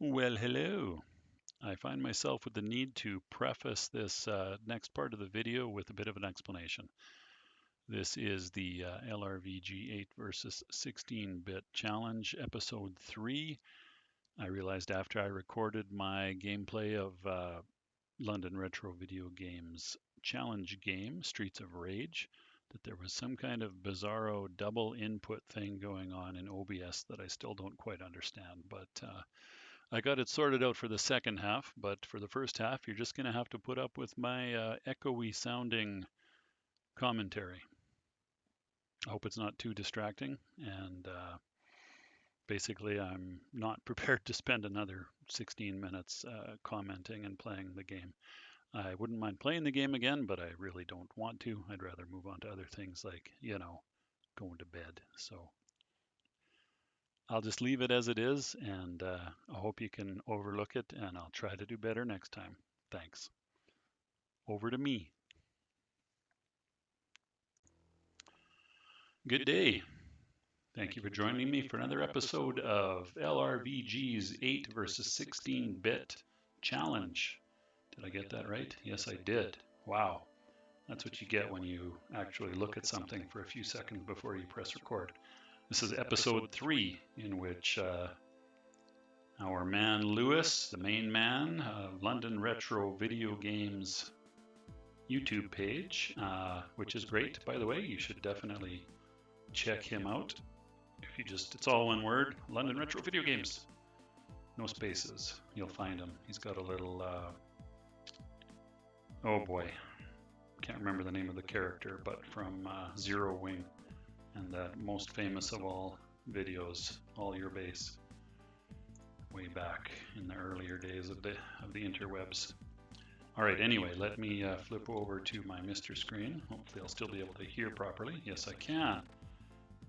Well, hello. I find myself with the need to preface this next part of the video with a bit of an explanation. This is the LRVG 8 versus 16-bit challenge, episode 3. I realized after I recorded my gameplay of London Retro Video Games challenge game, Streets of Rage, that there was some kind of bizarro double input thing going on in OBS that I still don't quite understand, but I got it sorted out for the second half, but for the first half, you're just going to have to put up with my echoey sounding commentary. I hope it's not too distracting. And basically, I'm not prepared to spend another 16 minutes commenting and playing the game. I wouldn't mind playing the game again, but I really don't want to. I'd rather move on to other things like, going to bed. So I'll just leave it as it is, and I hope you can overlook it, and I'll try to do better next time. Thanks. Over to me. Good day. Thank you for joining me for another episode of LRVG's 8 versus 16-bit challenge. Did I get that right? Yes, I did. Wow. That's what you get when you actually look at something for a few seconds before you press record. This is episode 3, in which our man Lewis, the main man of London Retro Video Games YouTube page, which is great, by the way. You should definitely check him out. If you just, it's all one word, London Retro Video Games. No spaces. You'll find him. He's got a little, oh boy, can't remember the name of the character, but from Zero Wing, and that most famous of all videos, All Your Base, way back in the earlier days of the interwebs. All right, anyway, let me flip over to my Mr. screen. Hopefully I'll still be able to hear properly. Yes, I can.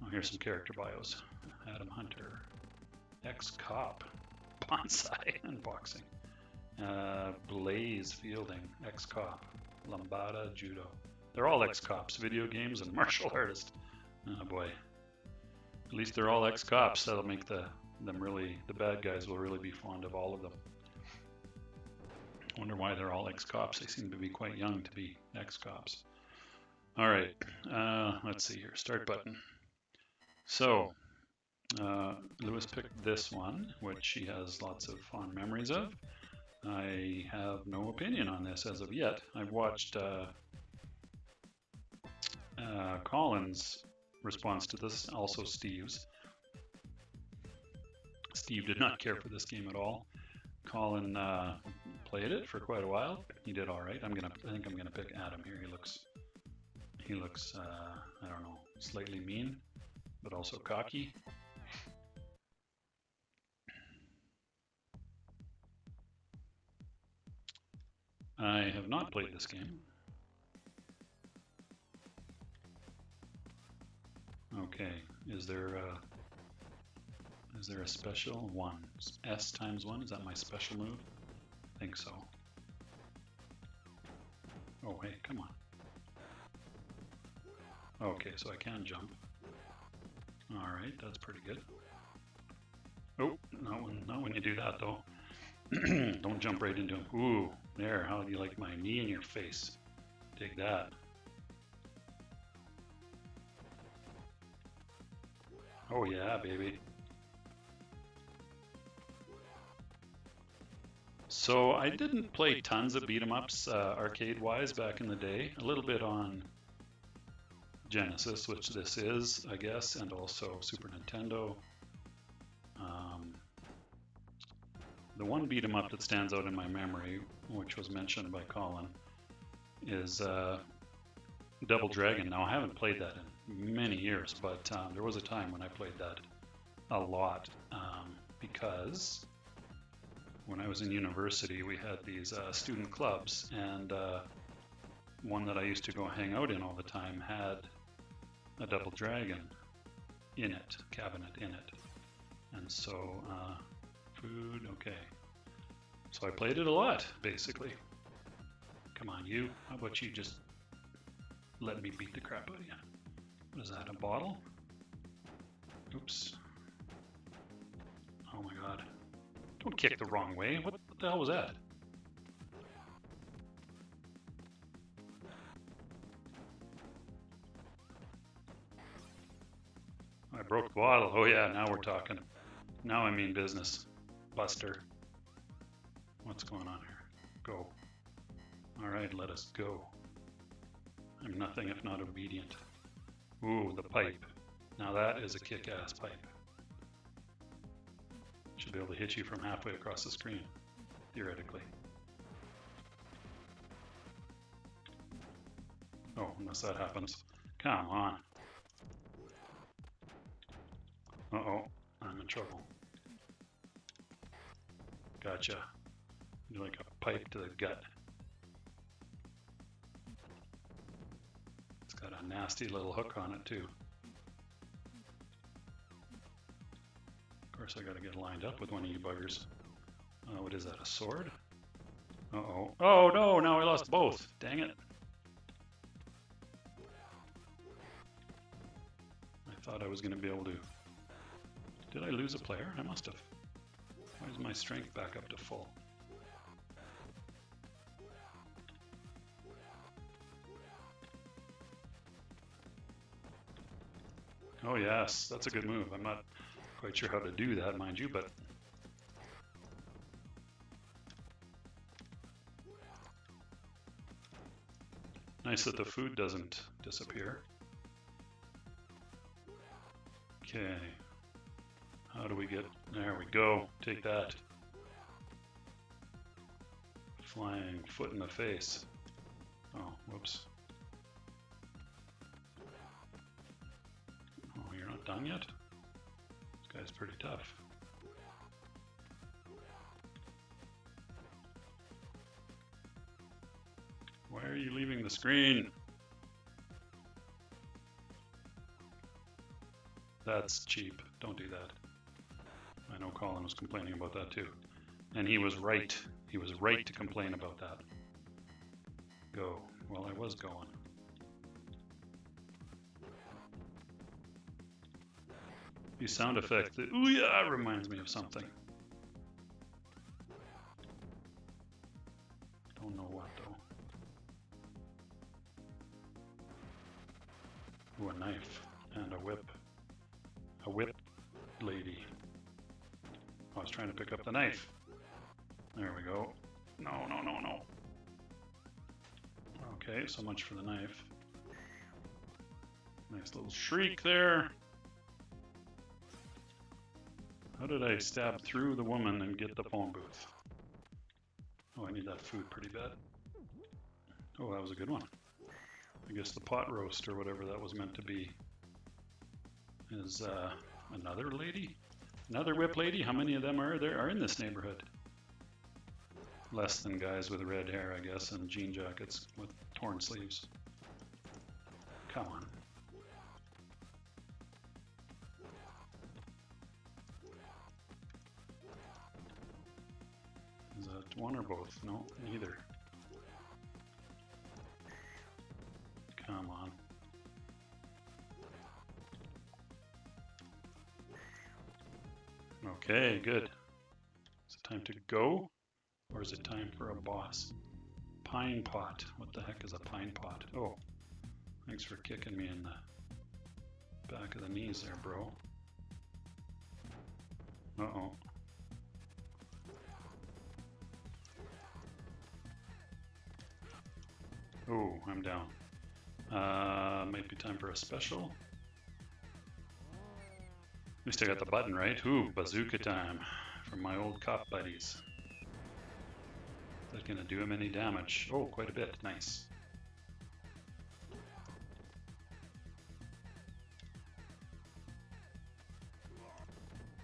Oh, here's some character bios. Adam Hunter, ex-cop, bonsai, unboxing. Blaze Fielding, ex-cop, Lambada, judo. They're all ex-cops, video games and martial artist. Oh boy. At least they're all ex-cops. That'll make the bad guys will really be fond of all of them. Wonder why they're all ex-cops. They seem to be quite young to be ex-cops. All right, let's see here. Start button. So, Lewis picked this one, which he has lots of fond memories of. I have no opinion on this as of yet. I've watched Colin's response to this, also Steve's. Steve did not care for this game at all. Colin played it for quite a while. He did all right. I think I'm gonna pick Adam here. He looks I don't know, slightly mean, but also cocky. I have not played this game. Okay, is there a special one? S times 1, is that my special move? I think so. Oh, hey, come on. Okay, so I can jump. All right, that's pretty good. Oh, not when you do that though. Don't jump right into him. Ooh, there, how do you like my knee in your face? Dig that. Oh yeah, baby. So I didn't play tons of beat 'em ups arcade-wise back in the day. A little bit on Genesis, which this is, I guess, and also Super Nintendo. The one beat 'em up that stands out in my memory, which was mentioned by Colin, is Double Dragon. Now I haven't played that in many years, but there was a time when I played that a lot because when I was in university, we had these student clubs, and one that I used to go hang out in all the time had a Double Dragon in it, cabinet in it. And so, food, okay. So I played it a lot, basically. Come on, you. How about you just let me beat the crap out of you? What is that, a bottle? Oops. Oh my god. Don't kick the wrong way. What the hell was that? I broke the bottle. Oh yeah, now we're talking. Now I mean business. Buster. What's going on here? Go. All right, let us go. I'm nothing if not obedient. Ooh, the pipe. Now that is a kick-ass pipe. Should be able to hit you from halfway across the screen, theoretically. Oh, unless that happens. Come on. Uh-oh, I'm in trouble. Gotcha. You're like a pipe to the gut. It's got a nasty little hook on it too. Of course I gotta get lined up with one of you buggers. What is that, a sword? Uh-oh. Oh no, now I lost both. Dang it. I thought I was gonna be able to. Did I lose a player? I must have. Why is my strength back up to full? Oh yes, that's a good move. I'm not quite sure how to do that, mind you, but nice that the food doesn't disappear. Okay. How do we get... There we go. Take that. Flying foot in the face. Oh, whoops. Oh, you're not done yet? This guy's pretty tough. Why are you leaving the screen? That's cheap. Don't do that. I know Colin was complaining about that too. And he was right. He was right to complain about that. Go. Well, I was going. These sound effects, ooh yeah, reminds me of something. Don't know what though. Ooh, a knife and a whip. A whip lady. I was trying to pick up the knife. There we go. No, no, no, no. Okay, so much for the knife. Nice little shriek there. How did I stab through the woman and get the phone booth? Oh, I need that food pretty bad. Oh, that was a good one. I guess the pot roast or whatever that was meant to be is another lady? Another whip lady? How many of them are in this neighborhood? Less than guys with red hair, I guess, and jean jackets with torn sleeves. Come on. Is that one or both? No, neither. Come on. Okay, good. Is it time to go? Or is it time for a boss? Pine pot. What the heck is a pine pot? Oh, thanks for kicking me in the back of the knees there, bro. Uh-oh. Oh, I'm down. Might be time for a special. At least I got the button right. Ooh, bazooka time from my old cop buddies. Is that gonna do him any damage? Oh, quite a bit. Nice.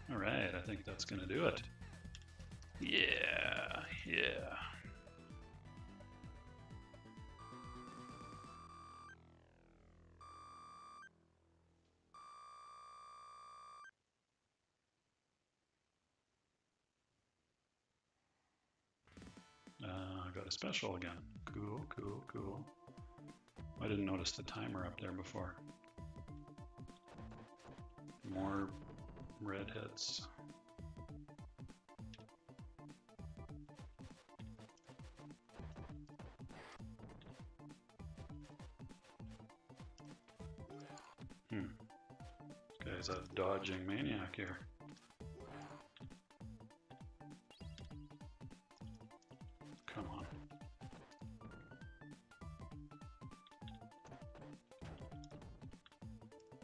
All right, I think that's gonna do it. Yeah, yeah. I got a special again. Cool, cool, cool. I didn't notice the timer up there before. More redheads. guy's a dodging maniac here. Come on.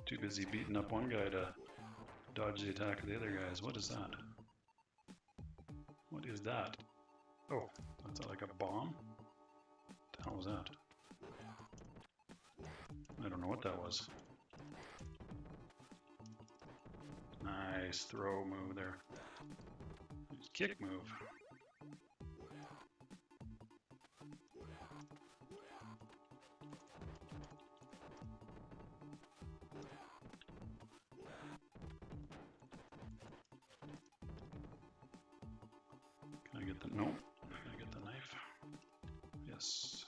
Too busy beating up one guy to dodge the attack of the other guys. What is that? What is that? Oh, that's like a bomb? What the hell was that? I don't know what that was. Nice throw move there. Kick move. Can I get the, no, can I get the knife? Yes.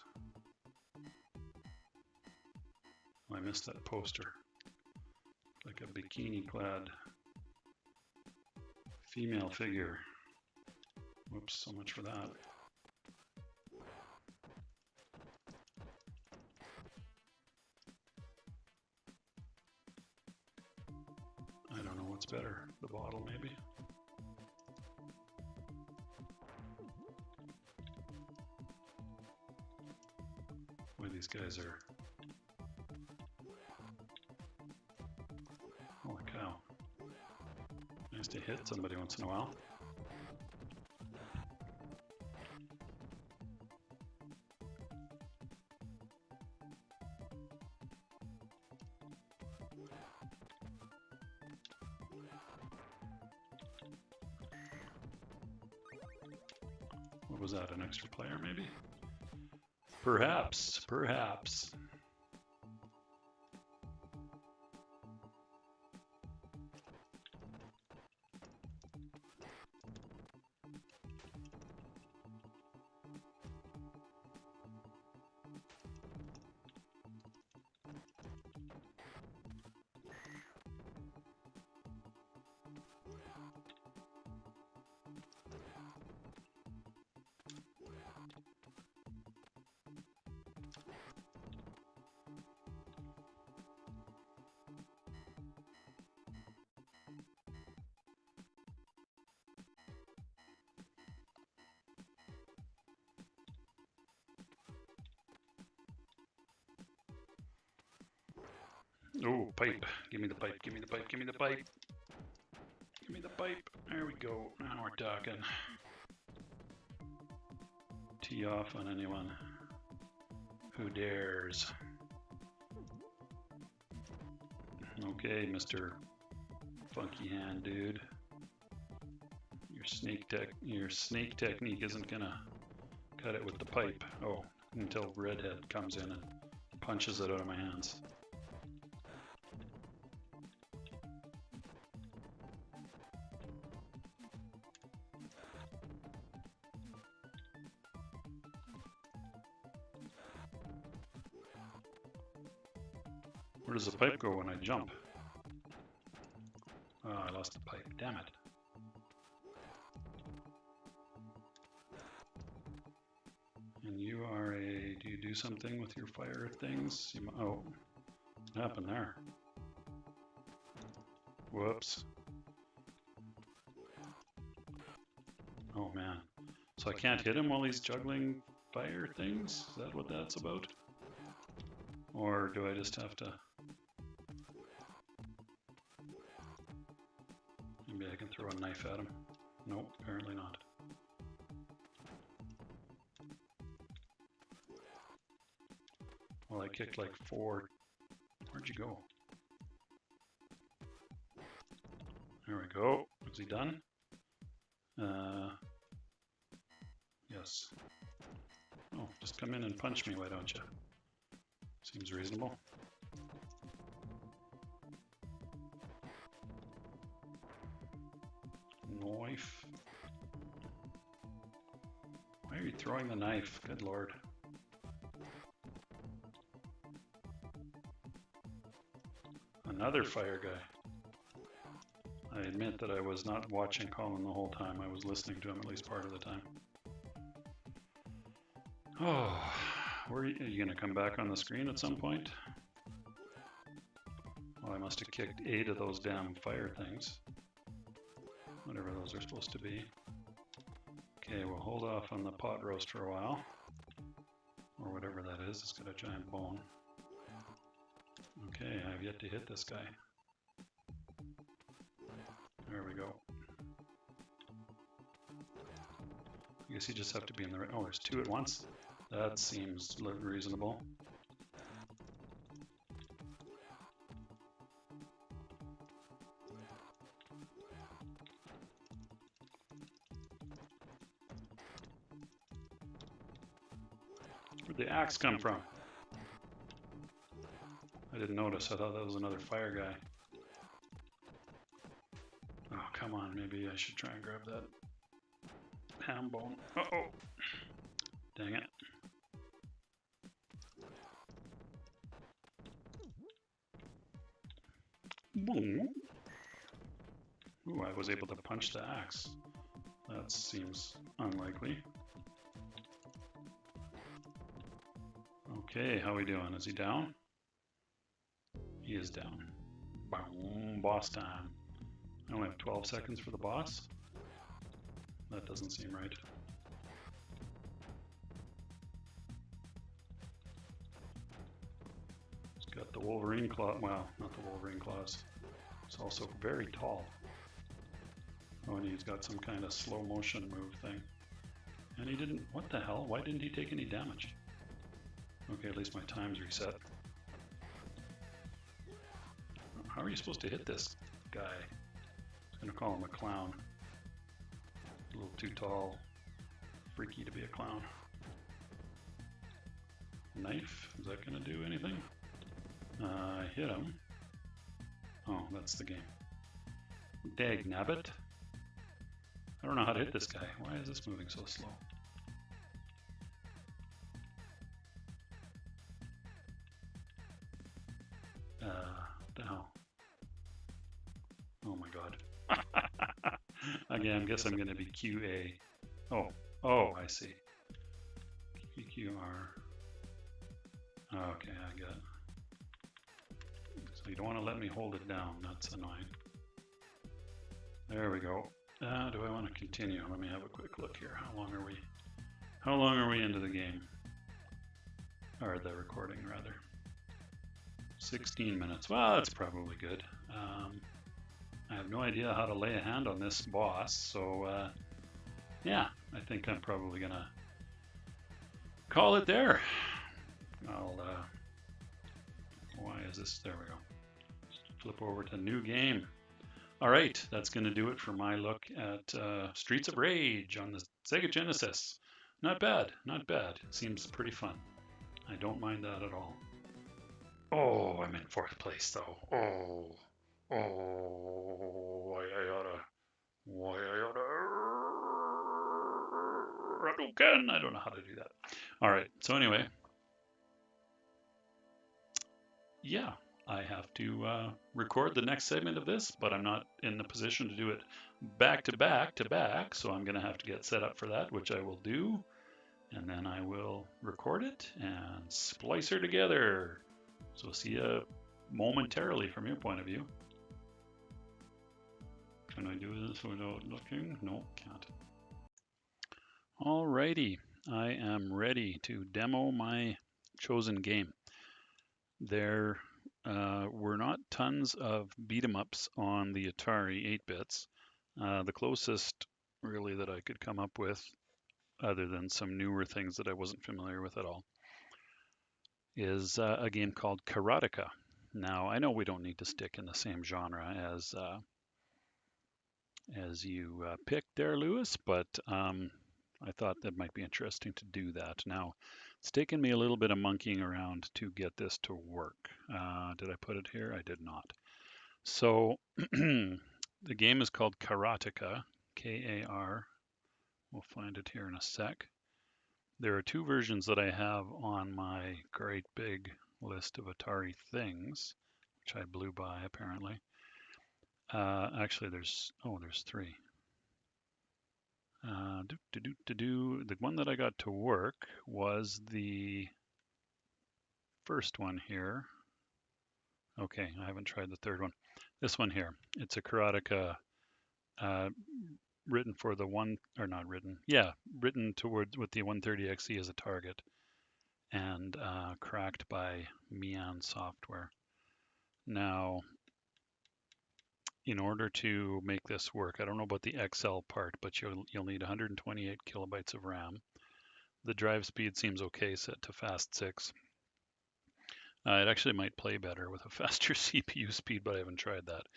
Oh, I missed that poster. Like a bikini clad female figure. Whoops, so much for that. I don't know what's better, the bottle maybe. Boy, these guys are... Holy cow. Nice to hit somebody once in a while. What was that, an extra player maybe? Perhaps, perhaps. Oh, pipe. Give me the pipe, give me the pipe, give me the pipe. Give me the pipe. There we go. Now we're talking. Tee off on anyone who dares. Okay, Mr. Funky Hand Dude. Your snake technique isn't gonna cut it with the pipe. Oh, until Redhead comes in and punches it out of my hands. Where does the pipe go when I jump? Oh, I lost the pipe. Damn it. And you are a... Do you do something with your fire things? Oh, what happened there? Whoops. Oh man. So I can't hit him while he's juggling fire things? Is that what that's about? Or do I just have to... Maybe I can throw a knife at him. Nope, apparently not. Well, I kicked like 4. Where'd you go? There we go. Is he done? Yes. Oh, just come in and punch me, why don't you? Seems reasonable. Knife. Why are you throwing the knife? Good lord. Another fire guy. I admit that I was not watching Colin the whole time. I was listening to him at least part of the time. Oh, are you going to come back on the screen at some point? Oh, I must have kicked 8 of those damn fire things. Whatever those are supposed to be. Okay, we'll hold off on the pot roast for a while. Or whatever that is. It's got a giant bone. Okay, I've yet to hit this guy. There we go. I guess you just have to be in the right. Oh, there's 2 at once. That seems reasonable. Where'd the axe come from? I didn't notice. I thought that was another fire guy. Oh, come on. Maybe I should try and grab that ham bone. Uh-oh. Dang it. Boom. Ooh, I was able to punch the axe. That seems unlikely. Okay, how are we doing? Is he down? He is down. Boom, boss time. I only have 12 seconds for the boss. That doesn't seem right. He's got the Wolverine claw. Well, not the Wolverine claws. He's also very tall. Oh, and he's got some kind of slow motion move thing. And he didn't. What the hell? Why didn't he take any damage? Okay, at least my time's reset. How are you supposed to hit this guy? I'm gonna call him a clown. A little too tall, freaky to be a clown. Knife, is that gonna do anything? I hit him. Oh, that's the game. Dag nabbit. I don't know how to hit this guy. Why is this moving so slow? What the hell? Oh my god. Again, I guess I'm going to be QA. Oh, I see. QQR. Okay, I got it. So you don't want to let me hold it down. That's annoying. There we go. Do I want to continue? Let me have a quick look here. How long are we into the game? Or the recording, rather. 16 minutes. Well, that's probably good. I have no idea how to lay a hand on this boss, so yeah, I think I'm probably gonna call it there. Why is this? There we go. Flip over to new game. All right, that's gonna do it for my look at Streets of Rage on the Sega Genesis. Not bad, not bad. Seems pretty fun. I don't mind that at all. Oh, I'm in 4th place though. Why I oughta again. I don't know how to do that. All right, so anyway, yeah, I have to record the next segment of this, but I'm not in the position to do it back to back, so I'm gonna have to get set up for that, which I will do, and then I will record it and splice her together. So see you momentarily from your point of view. Can I do this without looking? No, can't. Alrighty, I am ready to demo my chosen game. There were not tons of beat 'em ups on the Atari 8-bits. The closest really that I could come up with, other than some newer things that I wasn't familiar with at all, is a game called Karateka. Now, I know we don't need to stick in the same genre as you picked there, Lewis, but I thought that might be interesting to do that. Now, it's taken me a little bit of monkeying around to get this to work. Did I put it here? I did not. So the game is called Karateka, K-A-R. We'll find it here in a sec. There are 2 versions that I have on my great big list of Atari things, which I blew by apparently. Actually, there's 3. The one that I got to work was the first one here. Okay, I haven't tried the third one. This one here, it's a Karateka, uh, written for the one, or not written, yeah, written towards with the 130XE as a target, and cracked by Mian Software. Now, in order to make this work, I don't know about the XL part, but you'll need 128 kilobytes of RAM. The drive speed seems okay, set to fast 6. It actually might play better with a faster CPU speed, but I haven't tried that.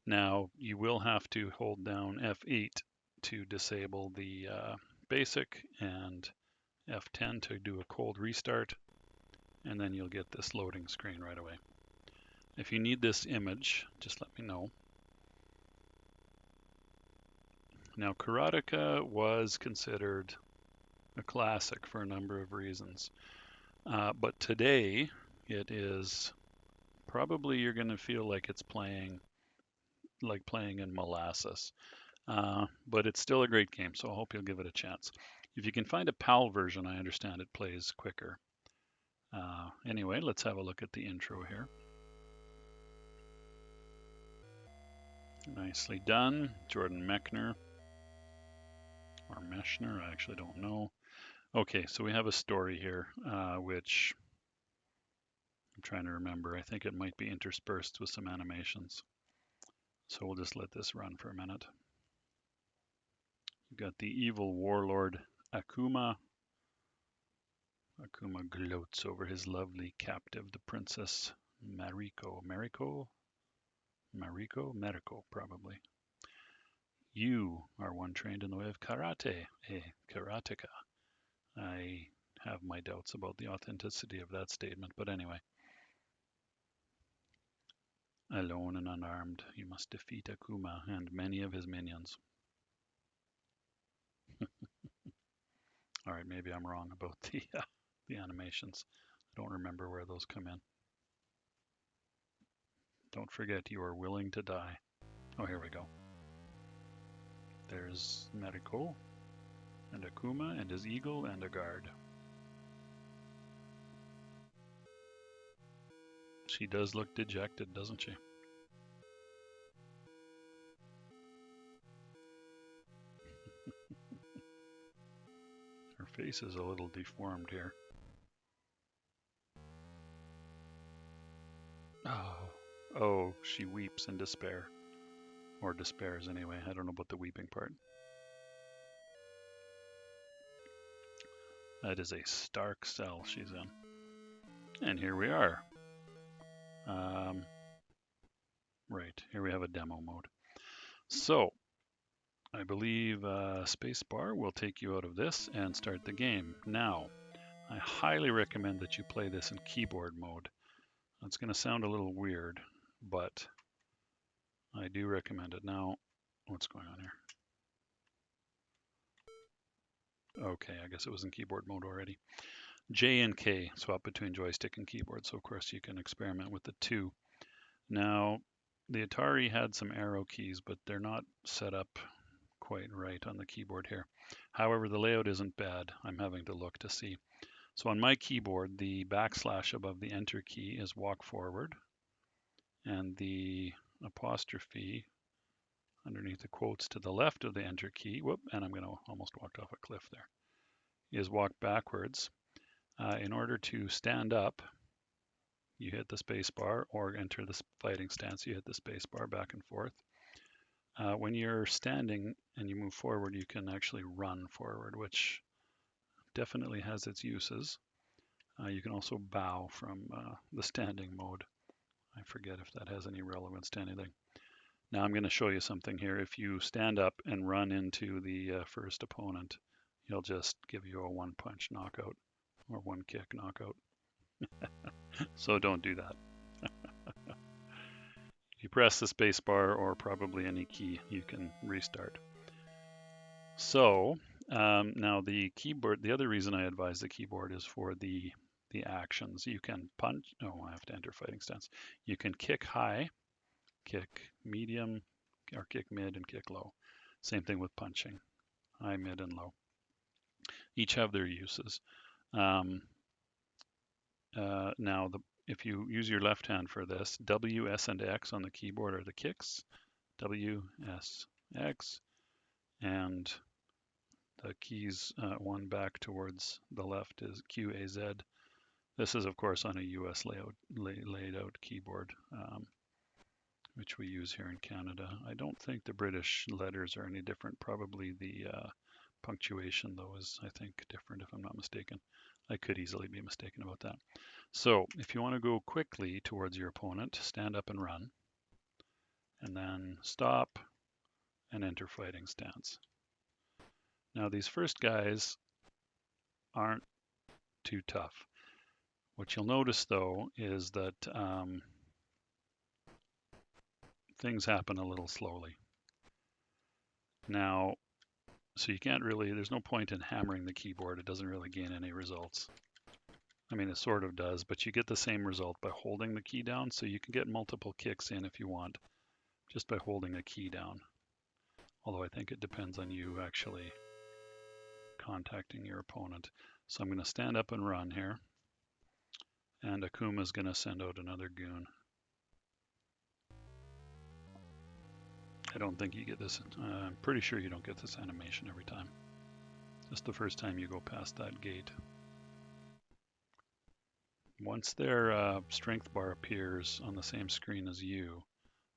Now, you will have to hold down F8 to disable the basic and F10 to do a cold restart, and then you'll get this loading screen right away. If you need this image, just let me know. Now, Karateka was considered a classic for a number of reasons, but today it is probably, you're going to feel like it's playing in molasses. But it's still a great game, so I hope you'll give it a chance. If you can find a PAL version, I understand it plays quicker. Anyway, let's have a look at the intro here. Nicely done, Jordan Mechner, or Meshner, I actually don't know. Okay, so we have a story here, which I'm trying to remember. I think it might be interspersed with some animations. So we'll just let this run for a minute. You've got the evil warlord Akuma. Akuma gloats over his lovely captive, the princess Mariko. Mariko, probably. You are one trained in the way of karate, karateka. I have my doubts about the authenticity of that statement, but anyway. Alone and unarmed, you must defeat Akuma and many of his minions. All right, maybe I'm wrong about the animations. I don't remember where those come in. Don't forget, you are willing to die. Oh, here we go. There's Mariko and Akuma and his eagle and a guard. She does look dejected, doesn't she? Her face is a little deformed here. Oh, she weeps in despair. Or despairs anyway. I don't know about the weeping part. That is a stark cell she's in. And here we are. Right, here we have a demo mode. So, I believe spacebar will take you out of this and start the game. Now, I highly recommend that you play this in keyboard mode. It's going to sound a little weird, but I do recommend it. Now, what's going on here? Okay, I guess it was in keyboard mode already. J and K, swap between joystick and keyboard, so of course you can experiment with the two. Now, the Atari had some arrow keys, but they're not set up quite right on the keyboard here. However, the layout isn't bad. I'm having to look to see. So on my keyboard, the backslash above the enter key is walk forward, and the apostrophe underneath the quotes to the left of the enter key, and I'm going to almost walk off a cliff there, is walk backwards. In order to stand up, you hit the space bar, or enter the fighting stance, you hit the space bar back and forth. When you're standing and you move forward, you can actually run forward, which definitely has its uses. You can also bow from the standing mode. I forget if that has any relevance to anything. Now I'm going to show you something here. If you stand up and run into the first opponent, he'll just give you a one-punch knockout or one-kick knockout. So don't do that. If you press the space bar or probably any key, you can restart. So now the keyboard, the other reason I advise the keyboard is for the actions. You can punch, I have to enter fighting stance. You can kick high, kick medium, or kick mid and kick low. Same thing with punching, high, mid, and low. Each have their uses. Now if you use your left hand for this, W, S, and X on the keyboard are the kicks. W, S, X, and the keys one back towards the left is Q, A, Z. This is, of course, on a US laid out keyboard, which we use here in Canada. I don't think the British letters are any different. Probably the punctuation, though, is, I think, different if I'm not mistaken. I could easily be mistaken about that. So if you want to go quickly towards your opponent, stand up and run, and then stop and enter fighting stance. Now these first guys aren't too tough. What you'll notice though is that things happen a little slowly. Now, so you can't really, there's no point in hammering the keyboard. It doesn't really gain any results. I mean, it sort of does, but you get the same result by holding the key down. So you can get multiple kicks in if you want, just by holding a key down. Although I think it depends on you actually contacting your opponent. So I'm going to stand up and run here. And Akuma is going to send out another goon. I don't think you get this. I'm pretty sure you don't get this animation every time. Just the first time you go past that gate. Once their strength bar appears on the same screen as you,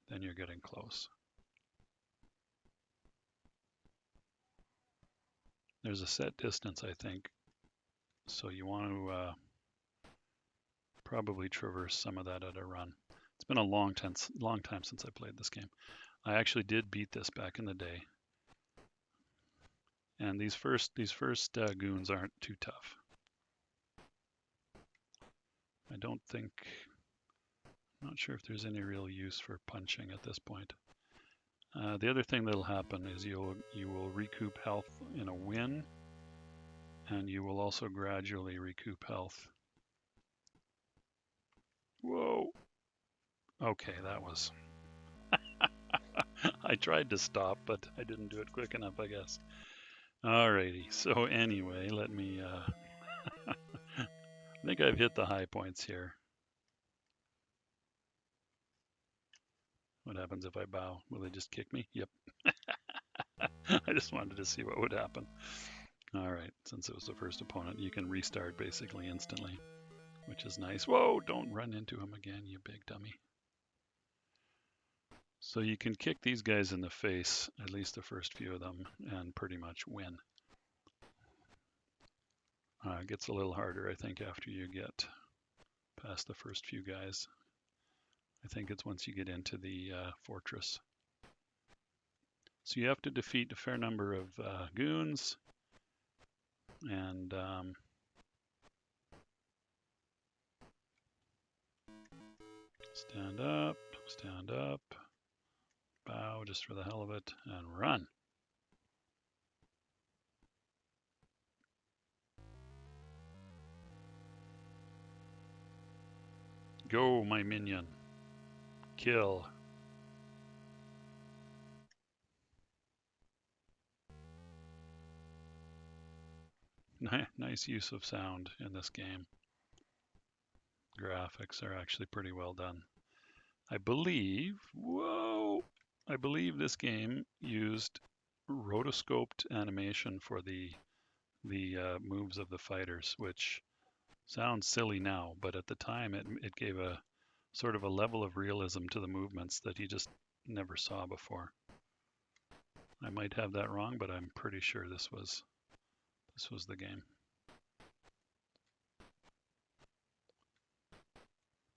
then you're getting close. There's a set distance, I think, so you want to probably traverse some of that at a run. It's been a long time since I played this game. I actually did beat this back in the day, and these first goons aren't too tough. I'm not sure if there's any real use for punching at this point. The other thing that'll happen is you will recoup health in a win, and you will also gradually recoup health. Whoa. Okay, that was... I tried to stop, but I didn't do it quick enough, I guess. Alrighty, so anyway, let me... I think I've hit the high points here. What happens if I bow? Will they just kick me? Yep. I just wanted to see what would happen. All right, since it was the first opponent, you can restart basically instantly, which is nice. Whoa, don't run into him again, you big dummy. So you can kick these guys in the face, at least the first few of them, and pretty much win. It gets a little harder, I think, after you get past the first few guys. I think it's once you get into the fortress. So you have to defeat a fair number of goons, and stand up, bow just for the hell of it, and run. Go, my minion. Kill. Nice use of sound in this game. Graphics are actually pretty well done. I believe this game used rotoscoped animation for the moves of the fighters, which sounds silly now, but at the time it gave a sort of a level of realism to the movements that you just never saw before. I might have that wrong, but I'm pretty sure this was the game.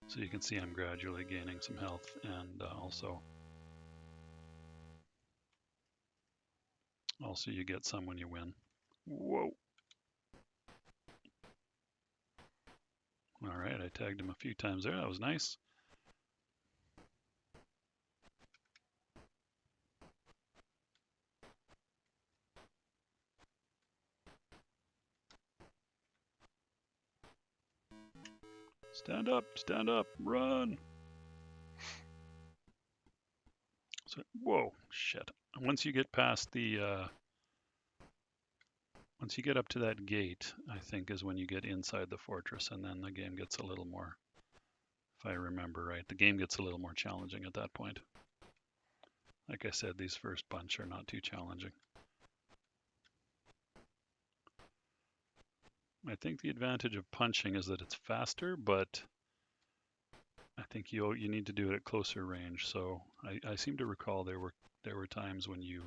So you can see I'm gradually gaining some health, and also you get some when you win. Whoa. All right, I tagged him a few times there. That was nice. Stand up, run. So, whoa, shit. Once you get past the, once you get up to that gate, I think is when you get inside the fortress, and then the game gets a little more if I remember right. The game gets a little more challenging at that point. Like I said, these first bunch are not too challenging. I think the advantage of punching is that it's faster, but I think you need to do it at closer range. So I seem to recall there were times when you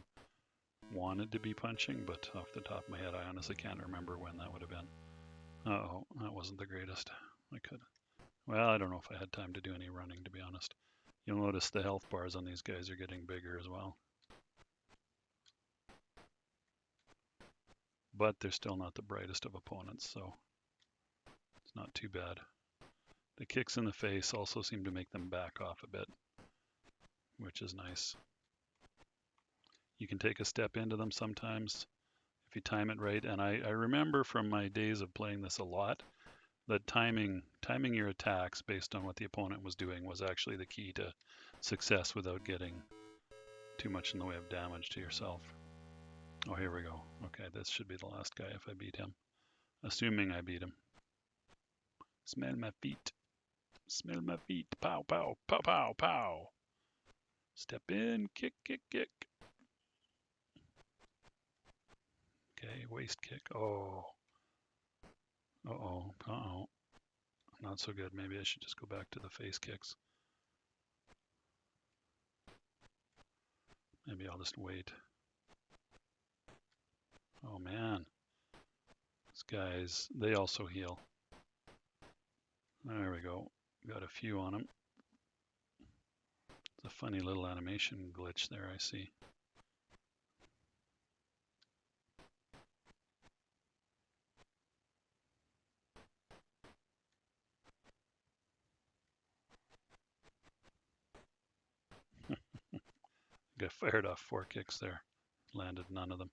wanted to be punching, but off the top of my head, I honestly can't remember when that would have been. Uh-oh, that wasn't the greatest. Well, I don't know if I had time to do any running, to be honest. You'll notice the health bars on these guys are getting bigger as well. But they're still not the brightest of opponents, so it's not too bad. The kicks in the face also seem to make them back off a bit, which is nice. You can take a step into them sometimes if you time it right. And I remember from my days of playing this a lot that timing your attacks based on what the opponent was doing was actually the key to success without getting too much in the way of damage to yourself. Oh, here we go. Okay, this should be the last guy if I beat him. Assuming I beat him. Smell my feet. Smell my feet. Pow, pow, pow, pow, pow. Step in, kick, kick, kick. Okay, waist kick. Oh. Uh-oh, uh-oh. Not so good. Maybe I should just go back to the face kicks. Maybe I'll just wait. Oh man. These guys, they also heal. There we go. Got a few on them. It's a funny little animation glitch there, I see. Got fired off 4 kicks there. Landed none of them.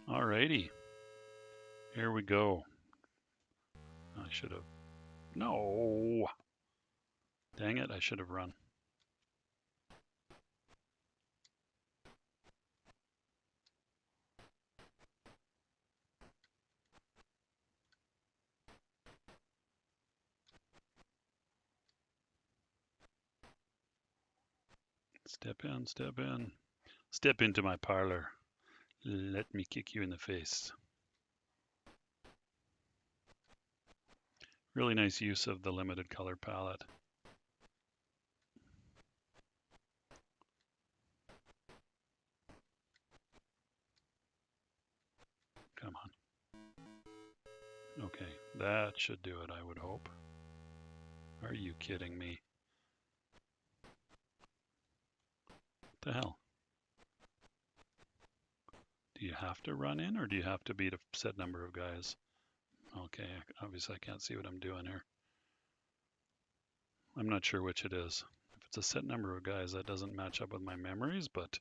Alrighty. Here we go. I should have... No! Dang it, I should have run. Step in, step in. Step into my parlor. Let me kick you in the face. Really nice use of the limited color palette. Come on. Okay, that should do it, I would hope. Are you kidding me? What the hell? Do you have to run in, or do you have to beat a set number of guys? Okay, obviously I can't see what I'm doing here. I'm not sure which it is. If it's a set number of guys, that doesn't match up with my memories, but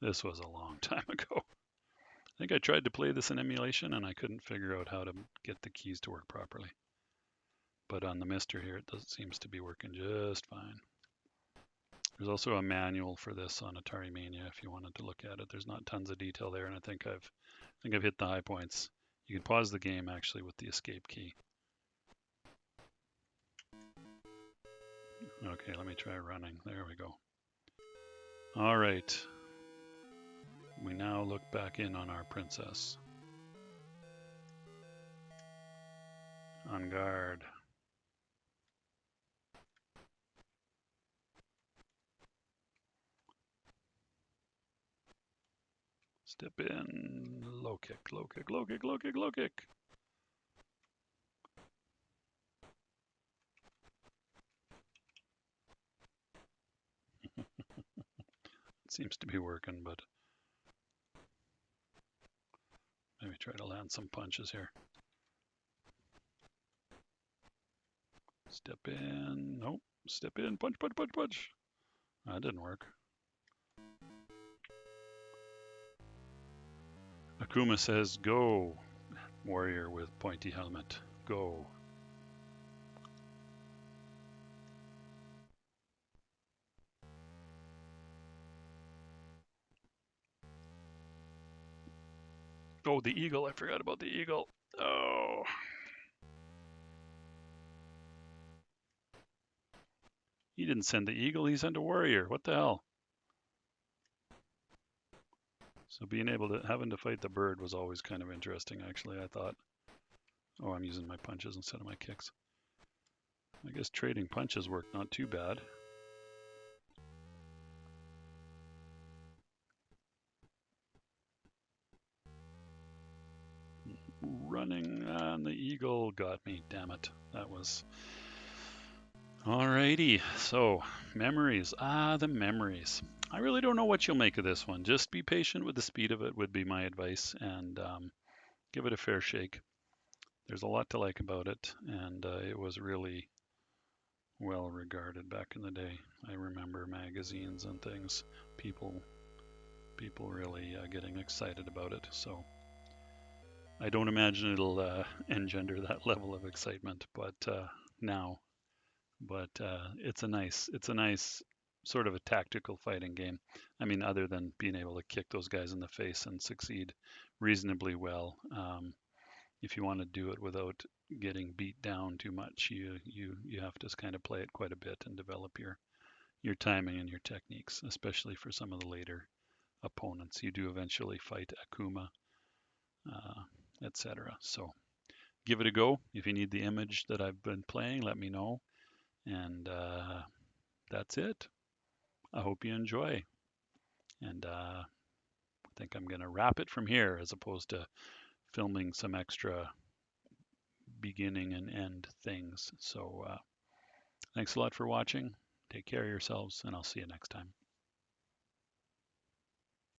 this was a long time ago. I think I tried to play this in emulation and I couldn't figure out how to get the keys to work properly. But on the Mister here, it seems to be working just fine. There's also a manual for this on Atari Mania if you wanted to look at it. There's not tons of detail there, and I think I've hit the high points. You can pause the game actually with the escape key. Okay, let me try running. There we go. All right. We now look back in on our princess. On guard. Step in, low kick, low kick, low kick, low kick, low kick. It seems to be working, but maybe try to land some punches here. Step in, nope, step in, punch, punch, punch, punch. That didn't work. Akuma says, go, warrior with pointy helmet, go. Oh, the eagle, I forgot about the eagle. Oh. He didn't send the eagle, he sent a warrior. What the hell? So being able to, having to fight the bird was always kind of interesting, actually, I thought. Oh, I'm using my punches instead of my kicks. I guess trading punches worked not too bad. Running, and the eagle got me, damn it. That was... Alrighty, so memories. The memories. I really don't know what you'll make of this one. Just be patient with the speed of it would be my advice, and give it a fair shake. There's a lot to like about it, and it was really well regarded back in the day. I remember magazines and things, people really getting excited about it. So I don't imagine it'll engender that level of excitement, but now. But it's a nice sort of a tactical fighting game. I mean, other than being able to kick those guys in the face and succeed reasonably well. If you want to do it without getting beat down too much, you have to kind of play it quite a bit and develop your timing and your techniques, especially for some of the later opponents. You do eventually fight Akuma, uh, etc. So give it a go. If you need the image that I've been playing, let me know. And that's it. I hope you enjoy. And I think I'm going to wrap it from here as opposed to filming some extra beginning and end things. So thanks a lot for watching. Take care of yourselves, and I'll see you next time.